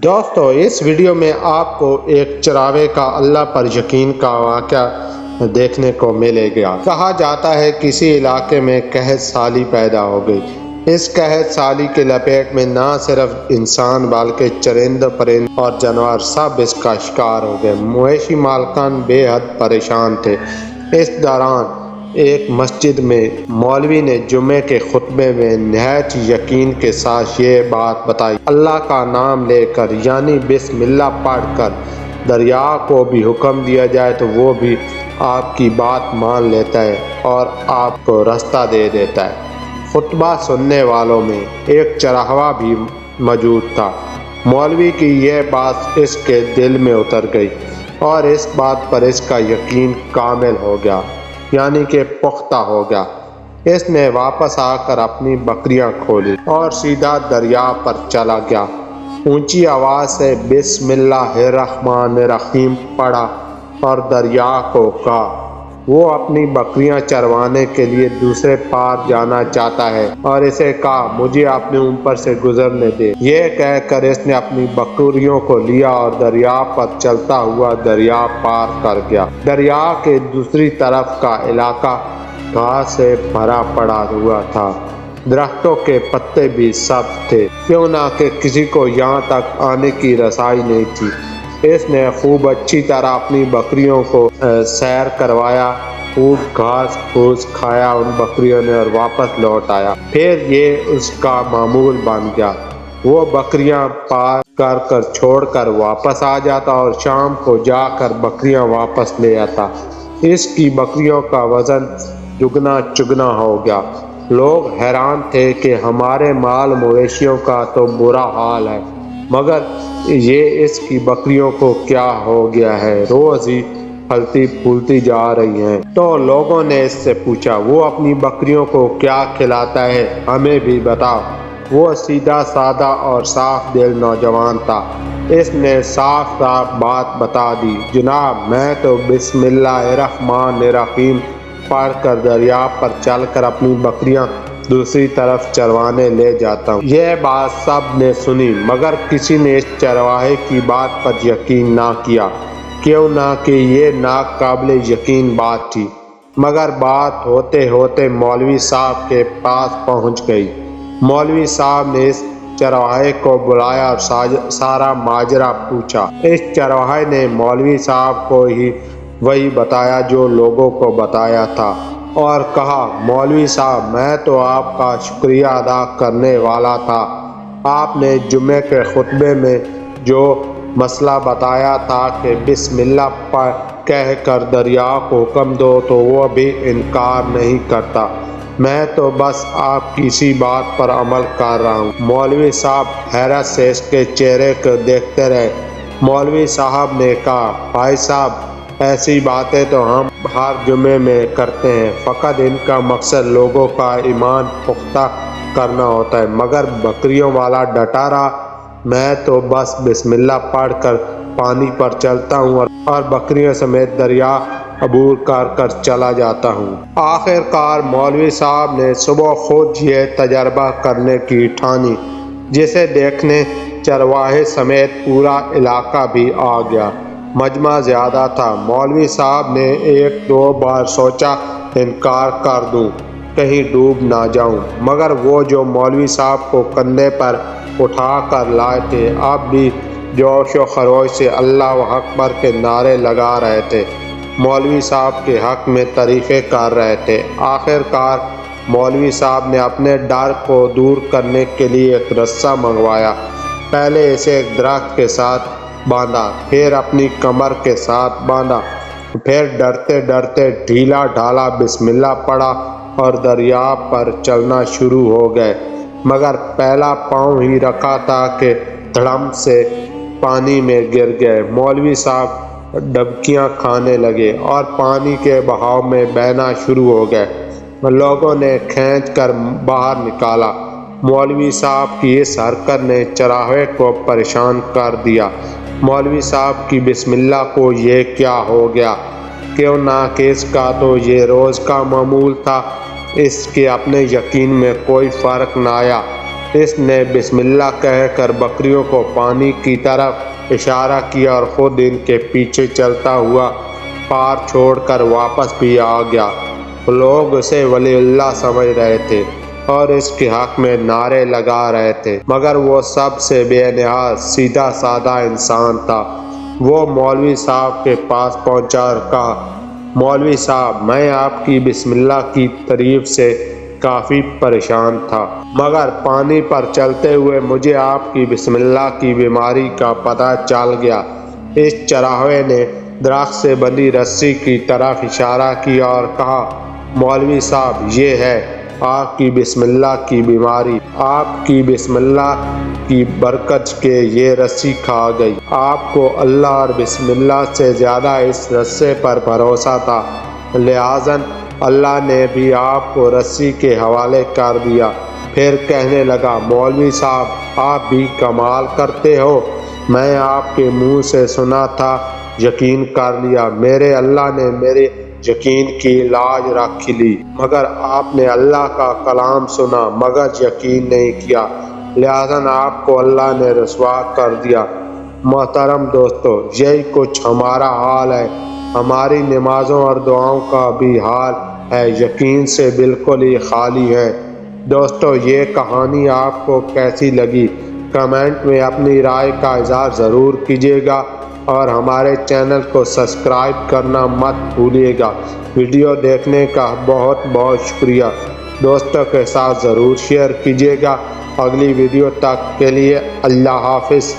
دوستو اس ویڈیو میں آپ کو ایک چراغے کا اللہ پر یقین کا واقعہ دیکھنے کو ملے گا۔ کہا جاتا ہے کسی علاقے میں قحط سالی پیدا ہو گئی۔ اس قحط سالی کے لپیٹ میں نہ صرف انسان بلکہ چرند پرند اور جانور سب اس کا شکار ہو گئے۔ مویشی مالکان بے حد پریشان تھے۔ اس دوران ایک مسجد میں مولوی نے جمعے کے خطبے میں نہایت یقین کے ساتھ یہ بات بتائی: اللہ کا نام لے کر یعنی بسم اللہ پڑھ کر دریا کو بھی حکم دیا جائے تو وہ بھی آپ کی بات مان لیتا ہے اور آپ کو راستہ دے دیتا ہے۔ خطبہ سننے والوں میں ایک چرواہا بھی موجود تھا۔ مولوی کی یہ بات اس کے دل میں اتر گئی اور اس بات پر اس کا یقین کامل ہو گیا، یعنی کہ پختہ ہو گیا۔ اس نے واپس آ کر اپنی بکریاں کھولی اور سیدھا دریا پر چلا گیا۔ اونچی آواز سے بسم اللہ الرحمن الرحیم پڑھا اور دریا کو کہا وہ اپنی بکریاں چروانے کے لیے دوسرے پار جانا چاہتا ہے اور اسے کہا مجھے اپنے اوپر سے گزرنے دے۔ یہ کہہ کر اس نے اپنی بکریوں کو لیا اور دریا پر چلتا ہوا دریا پار کر گیا۔ دریا کے دوسری طرف کا علاقہ گھاس سے بھرا پڑا ہوا تھا، درختوں کے پتے بھی سبز تھے، کیوں نہ کہ کسی کو یہاں تک آنے کی رسائی نہیں تھی۔ اس نے خوب اچھی طرح اپنی بکریوں کو سیر کروایا، خوب گھاس پھوس کھایا ان بکریوں نے اور واپس لوٹ آیا۔ پھر یہ اس کا معمول بن گیا، وہ بکریاں پار کر چھوڑ کر واپس آ جاتا اور شام کو جا کر بکریاں واپس لے آتا۔ اس کی بکریوں کا وزن دگنا چگنا ہو گیا۔ لوگ حیران تھے کہ ہمارے مال مویشیوں کا تو برا حال ہے، مگر یہ اس کی بکریوں کو کیا ہو گیا ہے، روز ہی پھلتی پھولتی جا رہی ہیں۔ تو لوگوں نے اس سے پوچھا وہ اپنی بکریوں کو کیا کھلاتا ہے، ہمیں بھی بتاؤ۔ وہ سیدھا سادہ اور صاف دل نوجوان تھا۔ اس نے صاف صاف بات بتا دی: جناب میں تو بسم اللہ الرحمن الرحیم پڑھ کر دریا پر چل کر اپنی بکریاں دوسری طرف چروانے لے جاتا ہوں۔ یہ بات سب نے سنی مگر کسی نے اس چرواہے کی بات پر یقین نہ کیا، کیوں نہ کہ یہ ناقابل یقین بات تھی۔ مگر بات ہوتے ہوتے مولوی صاحب کے پاس پہنچ گئی۔ مولوی صاحب نے اس چرواہے کو بلایا اور سارا ماجرا پوچھا۔ اس چرواہے نے مولوی صاحب کو ہی وہی بتایا جو لوگوں کو بتایا تھا اور کہا مولوی صاحب میں تو آپ کا شکریہ ادا کرنے والا تھا، آپ نے جمعے کے خطبے میں جو مسئلہ بتایا تھا کہ بسم اللہ کہہ کر دریا کو حکم دو تو وہ بھی انکار نہیں کرتا، میں تو بس آپ کی اسی بات پر عمل کر رہا ہوں۔ مولوی صاحب حیرت سے اس کے چہرے کو دیکھتے رہے۔ مولوی صاحب نے کہا بھائی صاحب ایسی باتیں تو ہم ہر جمعے میں کرتے ہیں، فقط ان کا مقصد لوگوں کا ایمان پختہ کرنا ہوتا ہے، مگر بکریوں والا ڈٹا رہا، میں تو بس بسم اللہ پڑھ کر پانی پر چلتا ہوں اور بکریوں سمیت دریا عبور کر چلا جاتا ہوں۔ آخر کار مولوی صاحب نے صبح خود یہ تجربہ کرنے کی ٹھانی، جسے دیکھنے چرواہے سمیت پورا علاقہ بھی آ گیا۔ مجمع زیادہ تھا۔ مولوی صاحب نے ایک دو بار سوچا انکار کر دوں، کہیں ڈوب نہ جاؤں، مگر وہ جو مولوی صاحب کو کندھے پر اٹھا کر لائے تھے اب بھی جوش و خروش سے اللہ اکبر کے نعرے لگا رہے تھے، مولوی صاحب کے حق میں تعریفیں کر رہے تھے۔ آخر کار مولوی صاحب نے اپنے ڈر کو دور کرنے کے لیے ایک رسہ منگوایا۔ پہلے اسے ایک درخت کے ساتھ باندھا، پھر اپنی کمر کے ساتھ باندھا، پھر ڈرتے ڈرتے ڈھیلا ڈھالا بسم اللہ پڑھا اور دریا پر چلنا شروع ہو گئے۔ مگر پہلا پاؤں ہی رکھا تھا کہ دھڑم سے پانی میں گر گئے۔ مولوی صاحب ڈبکیاں کھانے لگے اور پانی کے بہاؤ میں بہنا شروع ہو گئے۔ لوگوں نے کھینچ کر باہر نکالا۔ مولوی صاحب کی اس حرکت نے چرواہے کو پریشان کر دیا۔ مولوی صاحب کی بسم اللہ کو یہ کیا ہو گیا، کیوں نہ کہ اس کا تو یہ روز کا معمول تھا۔ اس کے اپنے یقین میں کوئی فرق نہ آیا۔ اس نے بسم اللہ کہہ کر بکریوں کو پانی کی طرف اشارہ کیا اور خود ان کے پیچھے چلتا ہوا پار چھوڑ کر واپس بھی آ گیا۔ لوگ اسے ولی اللہ سمجھ رہے تھے اور اس کے حق میں نعرے لگا رہے تھے، مگر وہ سب سے بے نیاز سیدھا سادہ انسان تھا۔ وہ مولوی صاحب کے پاس پہنچا اور کہا، مولوی صاحب، میں آپ کی بسم اللہ کی تعریف سے کافی پریشان تھا، مگر پانی پر چلتے ہوئے مجھے آپ کی بسم اللہ کی بیماری کا پتہ چل گیا۔ اس چراغے نے درخت سے بندھی رسی کی طرف اشارہ کیا اور کہا، مولوی صاحب، یہ ہے آپ کی بسم اللہ کی بیماری۔ آپ کی بسم اللہ کی برکت کے یہ رسی کھا گئی۔ آپ کو اللہ اور بسم اللہ سے زیادہ اس رسے پر بھروسہ تھا، لہٰذا اللہ نے بھی آپ کو رسی کے حوالے کر دیا۔ پھر کہنے لگا، مولوی صاحب، آپ بھی کمال کرتے ہو، میں آپ کے منہ سے سنا تھا، یقین کر لیا۔ میرے اللہ نے میرے یقین کی لاج رکھ لی، مگر آپ نے اللہ کا کلام سنا مگر یقین نہیں کیا، لہٰذا آپ کو اللہ نے رسوا کر دیا۔ محترم دوستو، یہی کچھ ہمارا حال ہے، ہماری نمازوں اور دعاؤں کا بھی حال ہے یقین سے بالکل ہی خالی ہے۔ دوستو، یہ کہانی آپ کو کیسی لگی؟ کمنٹ میں اپنی رائے کا اظہار ضرور کیجیے گا اور ہمارے چینل کو سبسکرائب کرنا مت بھولیے گا۔ ویڈیو دیکھنے کا بہت بہت شکریہ۔ دوستوں کے ساتھ ضرور شیئر کیجیے گا۔ اگلی ویڈیو تک کے لیے اللہ حافظ۔